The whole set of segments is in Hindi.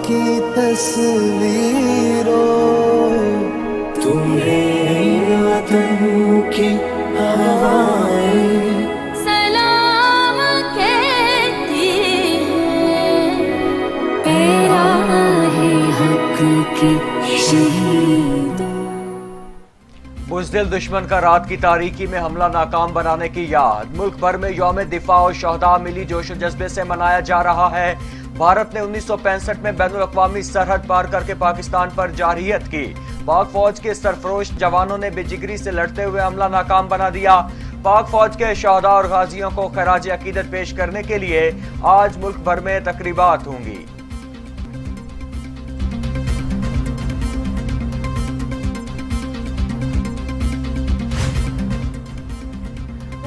की तस्वीरों, तुम्हें वतन की हवाएं सलाम कहती है, तेरा है हक की शहीदों। बुज़दिल दुश्मन का रात की तारीकी में हमला नाकाम बनाने की याद। मुल्क भर में यौम दिफा और शहदा मिली जोशो जज्बे से मनाया जा रहा है। भारत ने 1965 में बैनुल अक़वामी सरहद पार करके पाकिस्तान पर जारहियत की। पाक फौज के सरफरोश जवानों ने बेजिगरी से लड़ते हुए हमला नाकाम बना दिया। पाक फौज के शहदा और गाजियों को खराज अकीदत पेश करने के लिए आज मुल्क भर में तकरीबात होंगी।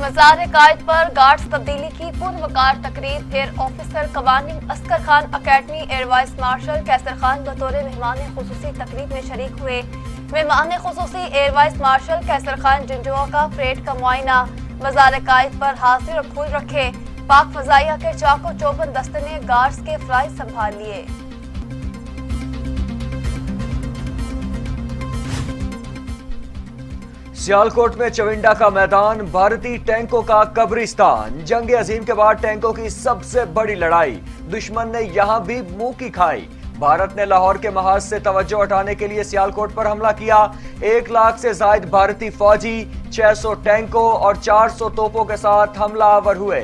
मज़ार कायद पर गार्ड्स तब्दीली की पुरवकार तकरीब। Air officer commanding Asghar Khan academy air vice marshal Qaiser Khan बतौर मेहमान खुसूसी तकरीब में शरीक हुए। मेहमान खुसूसी air vice marshal Qaiser Khan Janjua का परेड का मुआयना। मज़ार कायद पर हाजिर और फूल रखे। पाक फजाइया के चाको चौबंद दस्ते ने गार्ड्स के फ्राइज संभाल लिए। सियालकोट में चविंडा का मैदान, भारतीय टैंकों का कब्रिस्तान। जंग अजीम के बाद टैंकों की सबसे बड़ी लड़ाई, दुश्मन ने यहां भी मुंह की खाई। भारत ने लाहौर के महाज से तवज्जो हटाने के लिए सियालकोट पर हमला किया। 1 लाख से जायद भारतीय फौजी 600 टैंकों और 400 तोपों के साथ हमलावर हुए।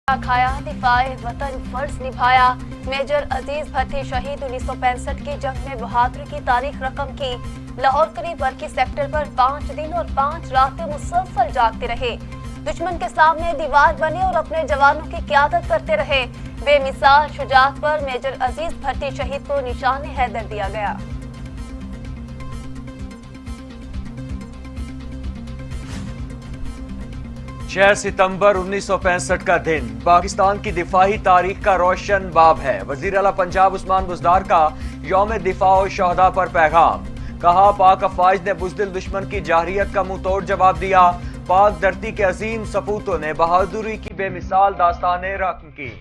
खाया दिफाए वतन फर्ज निभाया। मेजर अजीज भट्टी शहीद 1965 की जंग में बहादुरी की तारीख रकम की। लाहौर करीब बरकी सेक्टर पर 5 दिन और 5 रातें मुसलसल जागते रहे। दुश्मन के सामने दीवार बने और अपने जवानों की क़यादत करते रहे। बेमिसाल शुजाअत पर मेजर अजीज भट्टी शहीद को निशान हैदर दिया गया। 6 सितंबर 1965 का दिन पाकिस्तान की दिफाही तारीख का रोशन बाब है। वजीर आला पंजाब उस्मान बुज़दार का यौम दिफा और शहदा पर पैगाम। कहा, पाक अफवाज ने बुज़दिल दुश्मन की जारहियत का मुंह तोड़ जवाब दिया। पाक धरती के अजीम सपूतों ने बहादुरी की बेमिसाल दास्तानें रकम की।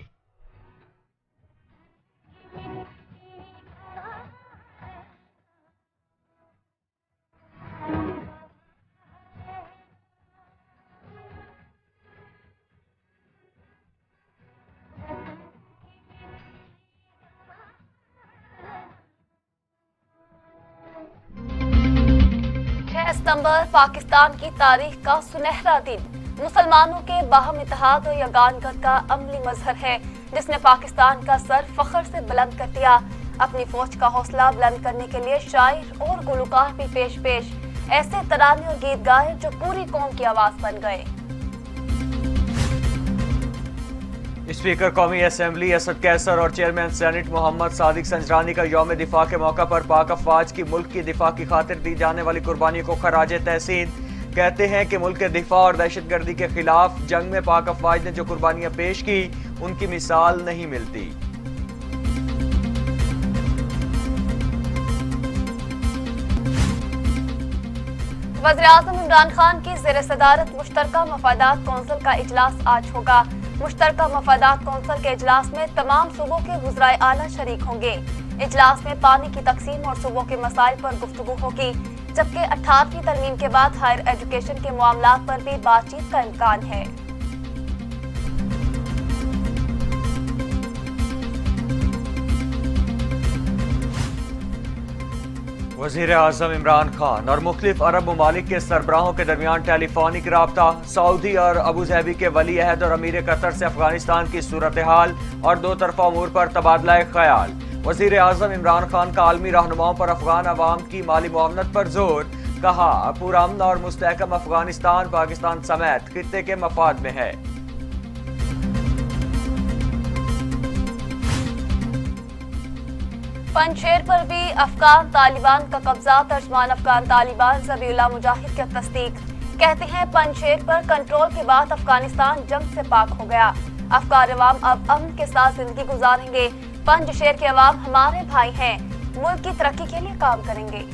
सितंबर पाकिस्तान की तारीख का सुनहरा दिन। मुसलमानों के बाहम इत्तेहाद और यगानगत का अमली मजहर है, जिसने पाकिस्तान का सर फख्र से बुलंद कर दिया। अपनी फौज का हौसला बुलंद करने के लिए शायर और गुलकार भी पेश पेश। ऐसे तराने और गीत गाए जो पूरी कौम की आवाज बन गए। स्पीकर कौमी असेंबली असद कैसर और चेयरमैन सेनेट मोहम्मद सादिक संजरानी का यौम दिफा के मौका पर पाक अफवाज की मुल्क की दिफा की खातिर दी जाने वाली कुर्बानी को खराजे तहसीन। कहते हैं कि मुल्क के दिफा और दहशतगर्दी के खिलाफ जंग में पाक अफवाज ने जो कुर्बानियां पेश की, उनकी मिसाल नहीं मिलती। वज़ीर-ए-आज़म इमरान खान की ज़ेर सदारत मुश्तरका मफादात कौंसिल का इजलास आज होगा। मुश्तरका मफादात कौंसिल के इजलास में तमाम सूबों के वज़राए आला शरीक होंगे। इजलास में पानी की तकसीम और सूबों के मसाइल पर गुफ्तगू होगी, जबकि 18वीं तरमीम के बाद हायर एजुकेशन के मामलात पर भी बातचीत का इम्कान है। वज़ीर आज़म इमरान खान और मुख्तलिफ अरब ममालिक के सरबराहों के दरमियान टेलीफोनिक राब्ता। सऊदी और अबू धाबी के वली अहद और अमीर कतर से अफगानिस्तान की सूरत हाल और दो तरफा उमूर पर तबादला ख्याल। वज़ीर आज़म इमरान खान का आलमी रहनुमाओं पर अफगान अवाम की माली मुआवनत पर जोर। कहा पुरअमन और मुस्तहकम अफगानिस्तान पाकिस्तान समेत खित्ते के मफाद में है। पंजशेर पर भी अफगान तालिबान का कब्जा। तर्जमान अफगान तालिबान ज़बीउल्लाह मुजाहिद की तस्दीक। कहते हैं पंजशेर पर कंट्रोल के बाद अफगानिस्तान जंग से पाक हो गया। अफगान अवाम अब अमन के साथ जिंदगी गुजारेंगे। पंजशेर के अवाम हमारे भाई हैं, मुल्क की तरक्की के लिए काम करेंगे।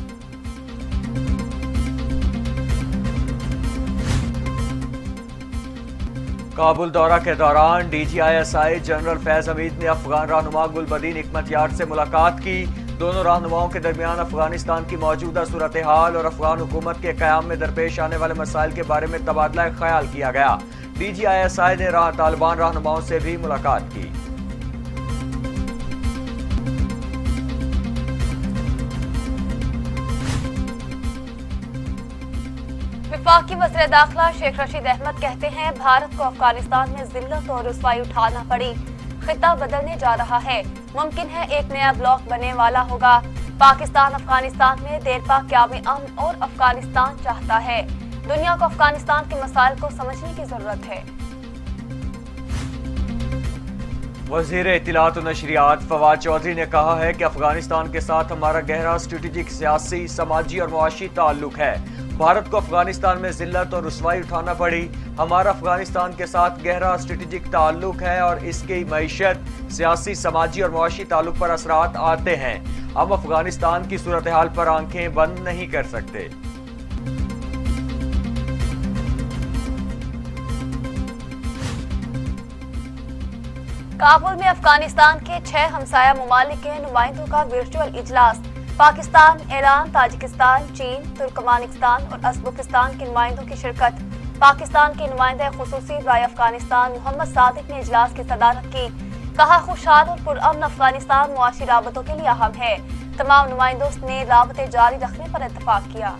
काबुल दौरा के दौरान DGISI जनरल फैज हमीद ने अफगान रहनुमा गुलबदीन हिकमतयार से मुलाकात की। दोनों रहनुमाओं के दरमियान अफगानिस्तान की मौजूदा सूरत हाल और अफगान हुकूमत के क़याम में दरपेश आने वाले मसाइल के बारे में तबादला ख्याल किया गया। DGISI ने तालिबान रहनुमाओं से भी मुलाकात की। वफाकी वज़ीर दाखिला शेख रशीद अहमद कहते हैं भारत को अफगानिस्तान में जिल्लत और रुसवाई उठाना पड़ी। खिता बदलने जा रहा है, मुमकिन है एक नया ब्लॉक बनने वाला होगा। पाकिस्तान अफगानिस्तान में देर पा क़याम अमन और अफगानिस्तान चाहता है। दुनिया को अफगानिस्तान के मसाइल को समझने की जरूरत है। वज़ीर इत्तलात और नशरियात फवाद चौधरी ने कहा है कि अफगानिस्तान के साथ हमारा गहरा स्ट्रेटेजिक, सियासी, समाजी और मुआशी ताल्लुक है। भारत को अफगानिस्तान में जिल्लत और रुसवाई उठाना पड़ी। हमारा अफगानिस्तान के साथ गहरा स्ट्रेटेजिक ताल्लुक है और इसकी मईशत, सियासी, समाजी और मुआशी ताल्लुक पर असरात आते हैं। हम अफगानिस्तान की सूरत हाल पर आंखें बंद नहीं कर सकते। काबुल में अफगानिस्तान के 6 हमसाया ममालिक के नुमाइंदों का वर्चुअल इजलास। पाकिस्तान, ईरान, ताजिकिस्तान, चीन, तुर्कमानिस्तान और उज़्बेकिस्तान के नुमाइंदों की शिरकत। पाकिस्तान के नुमाइंदे खुसूसी बराए अफगानिस्तान मोहम्मद सादिक ने इजलास की सदारत की। कहा खुशहाल और पुरअमन अफगानिस्तान मुआशी राबतों के लिए अहम है। तमाम नुमाइंदों ने राबते जारी रखने पर इत्तफाक किया।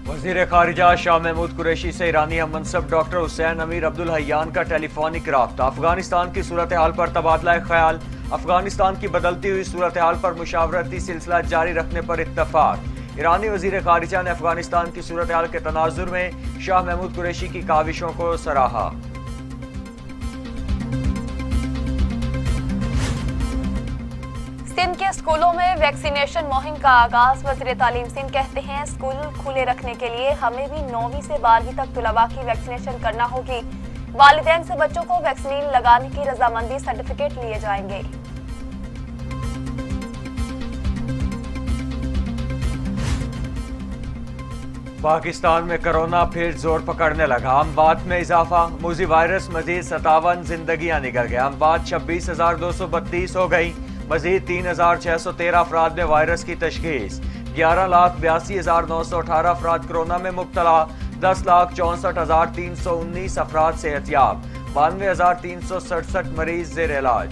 वज़ीर खारिजा शाह महमूद कुरैशी से ईरानी हम मनसब डॉक्टर हुसैन अमीर अब्दुल हय्यान का टेलीफोनिक राब्ता। अफगानिस्तान की सूरत हाल पर तबादला ख्याल। अफगानिस्तान की बदलती हुई सूरत हाल पर मुशावरती सिलसिला जारी रखने पर इत्तफाक। ईरानी वज़ीर खारिजा ने अफगानिस्तान की सूरत हाल के तनाजुर में शाह महमूद कुरैशी की काविशों को सराहा। सिंध के स्कूलों में वैक्सीनेशन मुहिम का आगाज। वज़ीर तालीम सिंध कहते हैं स्कूल खुले रखने के लिए हमें भी 9वीं से 12वीं तक तुलबा की वैक्सीनेशन करना होगी। वालिदैन से बच्चों को वैक्सीन लगाने की रजामंदी सर्टिफिकेट लिए जाएंगे। पाकिस्तान में कोरोना फिर जोर पकड़ने लगा। अमवात में इजाफा। मूजी वायरस मजीद 57 जिंदगियां निकल गए। अमवात 26,232 हो गई। मजीद 3,613 अफराद में वायरस की तशखीस। 11,82,918 अफराद कोरोना में मुब्तला। 10,64,319 अफराद सेहतियाब। 92,367 मरीज जेर इलाज।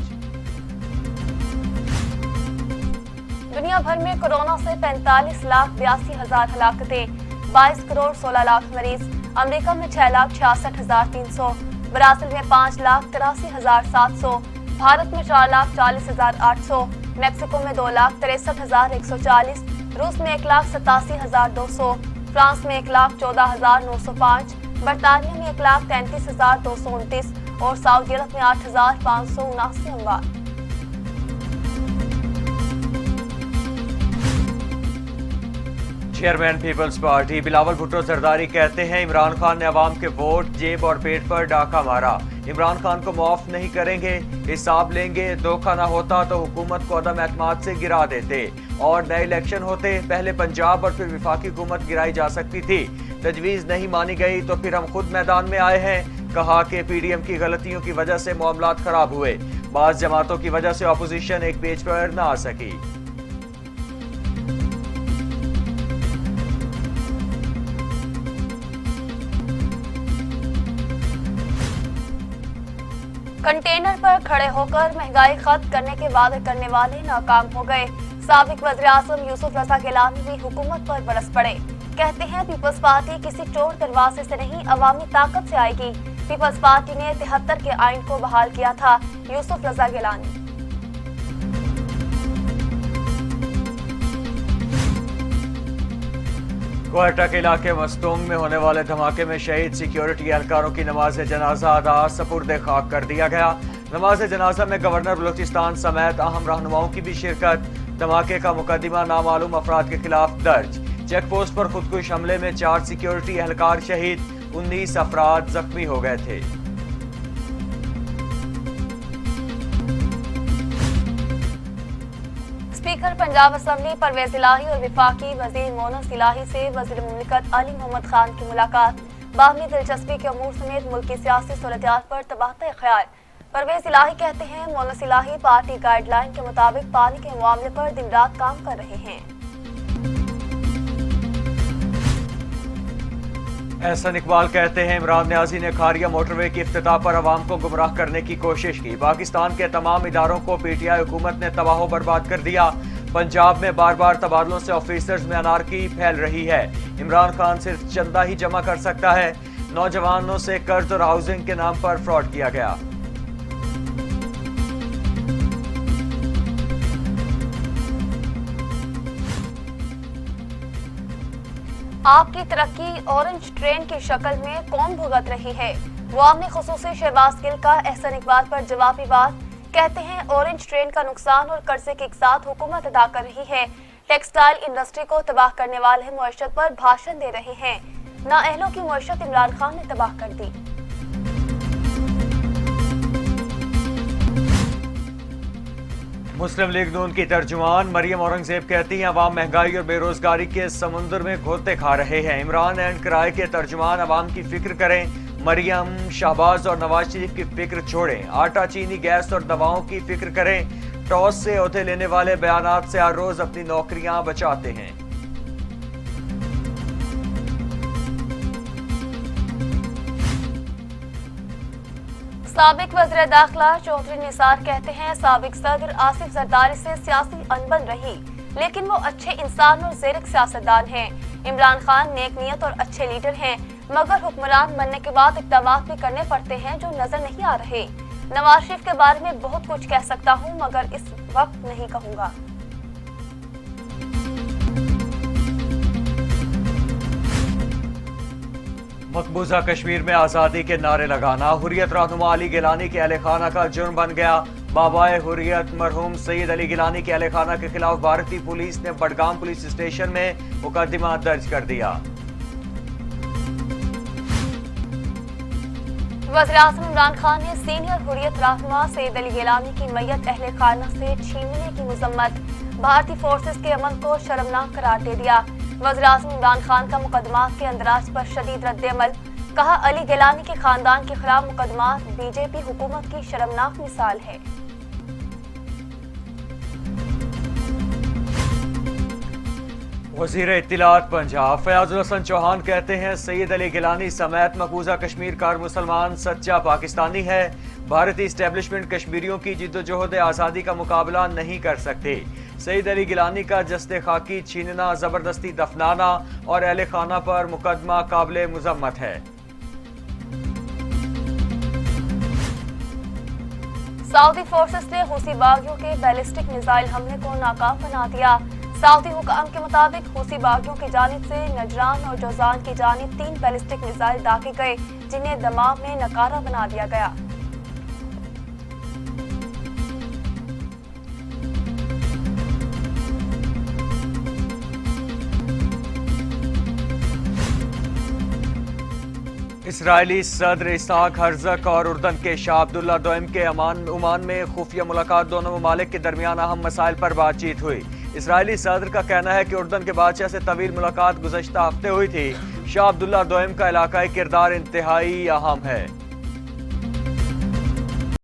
दुनिया भर में कोरोना से 45,82,000 हलाकतें। 22 करोड़ 16 लाख मरीज। अमेरिका में 6,66,300। ब्राजील में 5,83,700। भारत में 4,40,800। मैक्सिको में 2,63,140। रूस में 1,87,200। फ्रांस में 1,14,905। बरतानिया में 1,33,229 और सऊदी अरब में 8,579 अमवात। Chairman people's party Bilawal Bhutto Zardari कहते हैं इमरान खान ने अवाम के वोट, जेब और पेट पर डाका मारा। इमरान खान को माफ नहीं करेंगे, हिसाब लेंगे। धोखा ना होता तो हुकूमत को अदम एतमाद से गिरा देते और नए इलेक्शन होते। पहले पंजाब और फिर विफाकी हुकूमत गिराई जा सकती थी। तजवीज़ नहीं मानी गई तो फिर हम खुद मैदान में आए हैं। कहा कि PDM की गलतियों की वजह से मामलात खराब हुए। बाज़ जमातों की वजह से अपोजिशन एक पेज पर न आ सकी। कंटेनर पर खड़े होकर महंगाई खत्म करने के वादे करने वाले नाकाम हो गए। साबिक वज़ीर आज़म यूसुफ रज़ा गिलानी भी हुकूमत पर बरस पड़े। कहते हैं पीपल्स पार्टी किसी चोर दरवाजे से नहीं, अवामी ताकत से आएगी। पीपल्स पार्टी ने 73 के आइन को बहाल किया था। यूसुफ रज़ा गिलानी। क्वेटा के इलाके मस्तूंग में होने वाले धमाके में शहीद सिक्योरिटी एहलकारों की नमाज जनाजा अदा सपुर्द खाक कर दिया गया। नमाज जनाजा में गवर्नर बलूचिस्तान समेत अहम रहनुमाओं की भी शिरकत। धमाके का मुकदमा नामालूम अफराद के खिलाफ दर्ज। चेक पोस्ट पर खुदकुश हमले में 4 सिक्योरिटी एहलकार शहीद, 19 अफराद जख्मी हो गए थे। स्पीकर पंजाब असम्बली परवेज इलाही और विफाकी वजीर मोनस इलाही से वजीर मुमलिकत अली मोहम्मद खान की मुलाकात। बाहमी दिलचस्पी के अमूर समेत मुल्क की सियासी सूरत-ए-हाल पर तबादला ख्याल। परवेज इलाही कहते हैं मोनस इलाही पार्टी गाइडलाइन के मुताबिक पानी के मामले पर दिन रात काम कर रहे हैं। एहसन इकबाल कहते हैं इमरान न्याजी ने खारिया मोटरवे की इफ्तिताह पर अवाम को गुमराह करने की कोशिश की। पाकिस्तान के तमाम इदारों को पीटीआई हुकूमत ने तबाह बर्बाद कर दिया। पंजाब में बार बार तबादलों से ऑफिसर्स में अनारकी फैल रही है। इमरान खान सिर्फ चंदा ही जमा कर सकता है। नौजवानों से कर्ज और हाउसिंग के नाम पर फ्रॉड किया गया। आपकी तरक्की ऑरेंज ट्रेन की शक्ल में कौन भुगत रही है? वाम खुसूसी शहबाज गिल का एहसन इकबाल पर जवाबी बात। कहते हैं ऑरेंज ट्रेन का नुकसान और कर्जे के साथ हुकूमत अदा कर रही है। टेक्सटाइल इंडस्ट्री को तबाह करने वाले मुआशरत पर भाषण दे रहे हैं। नाअहलों की मुआशरत इमरान खान ने तबाह कर दी। मुस्लिम लीग नून की तर्जुमान मरियम औरंगजेब कहती हैं अवाम महंगाई और बेरोजगारी के समुंदर में घोते खा रहे हैं। इमरान एंड किराए के तर्जुमान अवाम की फिक्र करें। मरियम शहबाज और नवाज शरीफ की फिक्र छोड़ें। आटा, चीनी, गैस और दवाओं की फिक्र करें। टॉस से ओहदे लेने वाले बयानात से हर रोज अपनी नौकरियां बचाते हैं। साबिक वज़ीर दाखिला चौधरी निसार कहते हैं साबिक सदर आसिफ जरदारी से सियासी अनबन रही, लेकिन वो अच्छे इंसान और ज़ेरक सियासतदान हैं। इमरान खान नेक नीयत और अच्छे लीडर हैं, मगर हुक्मरान बनने के बाद इक़दामात भी करने पड़ते हैं जो नजर नहीं आ रहे। नवाज शरीफ के बारे में बहुत कुछ कह सकता हूँ, मगर इस वक्त नहीं कहूँगा। मकबूजा कश्मीर में आज़ादी के नारे लगाना हुर्रियत रहनुमा अली गिलानी के अहले खाना का जुर्म बन गया। बाबाए हुर्रियत मरहूम सैयद अली गिलानी के अहले खाना के खिलाफ भारतीय पुलिस ने बडगाम पुलिस स्टेशन में मुकदमा दर्ज कर दिया। वज़ीर-ए-आज़म इमरान खान ने सीनियर हुर्रियत रहनुमा सैयद अली गिलानी की मैयत अहले खाना से छीनने की मजम्मत। भारतीय फोर्सेस के अमल को शर्मनाक करार दे दिया। वज़ीर-ए-आज़म इमरान खान का मुकदमात के अंदराज पर शदीद रद्द-ए-अमल। कहा अली गिलानी के खानदान के खिलाफ मुकदमात बीजेपी हुकूमत की शर्मनाक मिसाल है। वज़ीर इत्तिलात पंजाब फयाजुल हसन चौहान कहते हैं सैयद अली गिलानी समेत मकबूजा कश्मीर का मुसलमान सच्चा पाकिस्तानी है। भारतीय इस्टेब्लिशमेंट कश्मीरियों की जिद्दोजहद आज़ादी का मुकाबला नहीं कर सकते। सैयद अली गिलानी का जस्ते खाकी छीनना, जबरदस्ती दफनाना और अहले खाना पर मुकदमा काबिले मुजम्मत है। सऊदी फोर्सेस ने हूसी बागियों के बैलिस्टिक मिसाइल हमले को नाकाम बना दिया। सऊदी हुकाम के मुताबिक हूसी बागियों की जानिब से नजरान और जोजान की जानिब 3 बैलिस्टिक मिसाइल दागे गए, जिन्हें दमाम में नकारा बना दिया गया। इसराइली सदर इसहाक हर्जक और उर्दन के शाह अब्दुल्ला दोइम के ओमान में खुफिया मुलाकात। दोनों ममालिक के दरमियान अहम मसाइल पर बातचीत हुई। इसराइली सदर का कहना है कि उर्दन के बादशाह से तवील मुलाकात गुज़श्ता हफ्ते हुई थी। शाह अब्दुल्ला दोइम का इलाकाई किरदार इंतहाई अहम है।